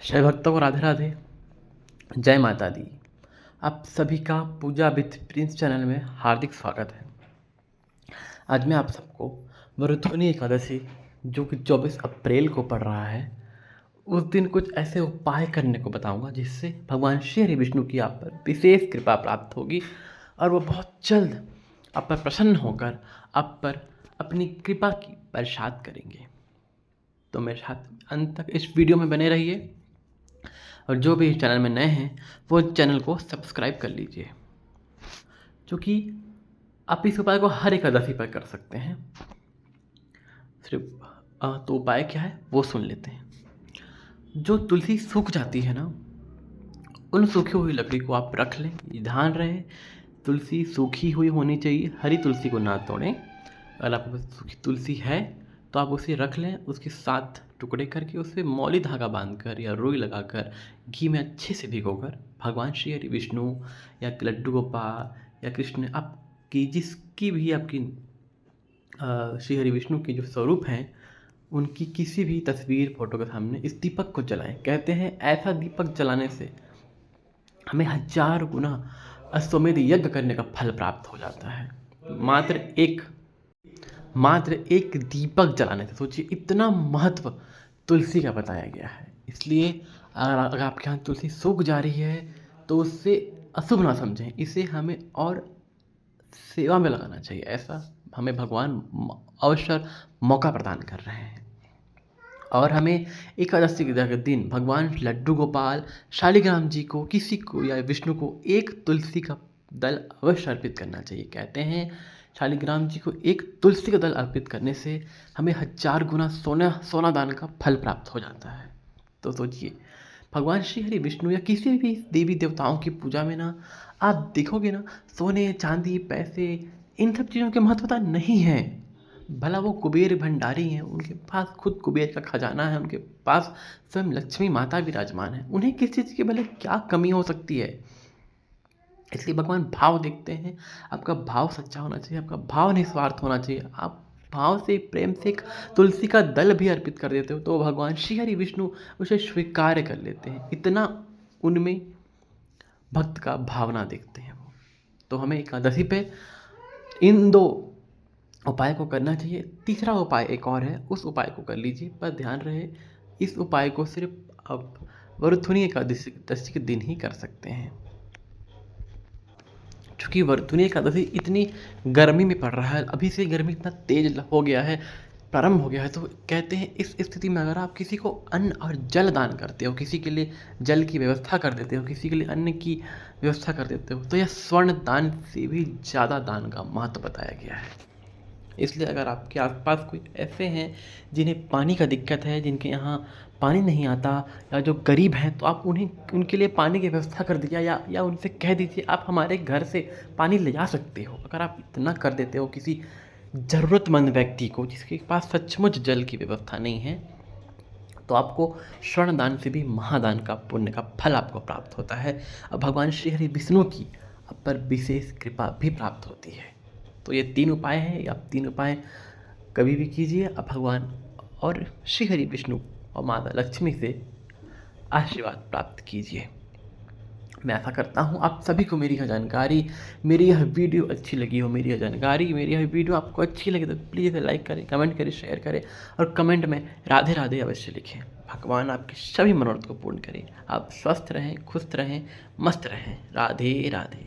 शैव भक्तों को राधे राधे। जय माता दी। आप सभी का पूजा विथ प्रिंस चैनल में हार्दिक स्वागत है। आज मैं आप सबको वरुथुनी एकादशी जो कि 24 अप्रैल को पड़ रहा है, उस दिन कुछ ऐसे उपाय करने को बताऊंगा जिससे भगवान श्री हरि विष्णु की आप पर विशेष कृपा प्राप्त होगी और वो बहुत जल्द आप पर प्रसन्न होकर आप पर अपनी कृपा की बरसात करेंगे। तो मेरे साथ अंत तक इस वीडियो में बने रहिए और जो भी इस चैनल में नए हैं वो चैनल को सब्सक्राइब कर लीजिए, क्योंकि आप इस उपाय को हर एकादशी पर कर सकते हैं। सिर्फ तो उपाय क्या है वो सुन लेते हैं। जो तुलसी सूख जाती है ना, उन सूखी हुई लकड़ी को आप रख लें। ध्यान रहे तुलसी सूखी हुई होनी चाहिए, हरी तुलसी को ना तोड़ें। अगर आपके पास सूखी तुलसी है तो आप उसे रख लें, उसके 7 टुकड़े करके उस पर मौली धागा बांधकर या रुई लगाकर घी में अच्छे से भिगोकर भगवान श्री हरि विष्णु या लड्डू गोपाल या कृष्ण आपकी जिसकी भी आपकी श्री हरि विष्णु के जो स्वरूप हैं उनकी किसी भी तस्वीर फोटो के सामने इस दीपक को जलाएं। कहते हैं ऐसा दीपक जलाने से हमें 1000 गुना अश्वमेध यज्ञ करने का फल प्राप्त हो जाता है, मात्र एक दीपक जलाने से। सोचिए इतना महत्व तुलसी का बताया गया है। इसलिए अगर आपके यहाँ तुलसी सूख जा रही है तो उससे अशुभ ना समझें, इसे हमें और सेवा में लगाना चाहिए। ऐसा हमें भगवान अवसर मौका प्रदान कर रहे हैं। और हमें एकादशी के दिन भगवान लड्डू गोपाल शालिग्राम जी को किसी को या विष्णु को एक तुलसी का दल अवश्य अर्पित करना चाहिए। कहते हैं शालिग्राम जी को एक तुलसी का दल अर्पित करने से हमें 1000 गुना सोना दान का फल प्राप्त हो जाता है। तो सोचिए भगवान श्री हरि विष्णु या किसी भी देवी देवताओं की पूजा में ना आप देखोगे ना, सोने चांदी पैसे इन सब चीज़ों की महत्वता नहीं है। भला वो कुबेर भंडारी हैं, उनके पास खुद कुबेर का खजाना है, उनके पास स्वयं लक्ष्मी माता विराजमान है, उन्हें किस चीज़ की भले क्या कमी हो सकती है। इसलिए भगवान भाव देखते हैं। आपका भाव सच्चा होना चाहिए, आपका भाव निस्वार्थ होना चाहिए। आप भाव से प्रेम से एक तुलसी का दल भी अर्पित कर देते हो तो भगवान श्री हरि विष्णु उसे स्वीकार कर लेते हैं। इतना उनमें भक्त का भावना देखते हैं वो। तो हमें एकादशी पे इन 2 उपाय को करना चाहिए। तीसरा उपाय एक और है, उस उपाय को कर लीजिए, पर ध्यान रहे इस उपाय को सिर्फ आप वरुथुनी एकादशी के दिन ही कर सकते हैं, क्योंकि वरुथुनी एकादशी इतनी गर्मी में पड़ रहा है। अभी से गर्मी इतना तेज हो गया है, प्रारंभ हो गया है। तो कहते हैं इस स्थिति में अगर आप किसी को अन्न और जल दान करते हो, किसी के लिए जल की व्यवस्था कर देते हो, किसी के लिए अन्न की व्यवस्था कर देते हो, तो यह स्वर्ण दान से भी ज़्यादा दान का महत्व बताया गया है। इसलिए अगर आपके आसपास कोई ऐसे हैं जिन्हें पानी का दिक्कत है, जिनके यहाँ पानी नहीं आता या जो गरीब हैं, तो आप उनके लिए पानी की व्यवस्था कर दीजिए या उनसे कह दीजिए आप हमारे घर से पानी ले जा सकते हो। अगर आप इतना कर देते हो किसी ज़रूरतमंद व्यक्ति को जिसके पास सचमुच जल की व्यवस्था नहीं है, तो आपको स्वर्ण दान से भी महादान का पुण्य का फल आपको प्राप्त होता है और भगवान श्री हरि विष्णु की आप पर विशेष कृपा भी प्राप्त होती है। तो ये 3 उपाय हैं, आप 3 उपाय कभी भी कीजिए। आप भगवान और श्री हरि विष्णु और माता लक्ष्मी से आशीर्वाद प्राप्त कीजिए। मैं ऐसा करता हूँ आप सभी को मेरी यह जानकारी, मेरी यह वीडियो अच्छी लगी हो, मेरी यह वीडियो आपको अच्छी लगे तो प्लीज़ लाइक करें, कमेंट करें, शेयर करें और कमेंट में राधे राधे अवश्य लिखें। भगवान आपके सभी मनोरथ को पूर्ण करें। आप स्वस्थ रहें, खुश रहें, मस्त रहें। राधे राधे।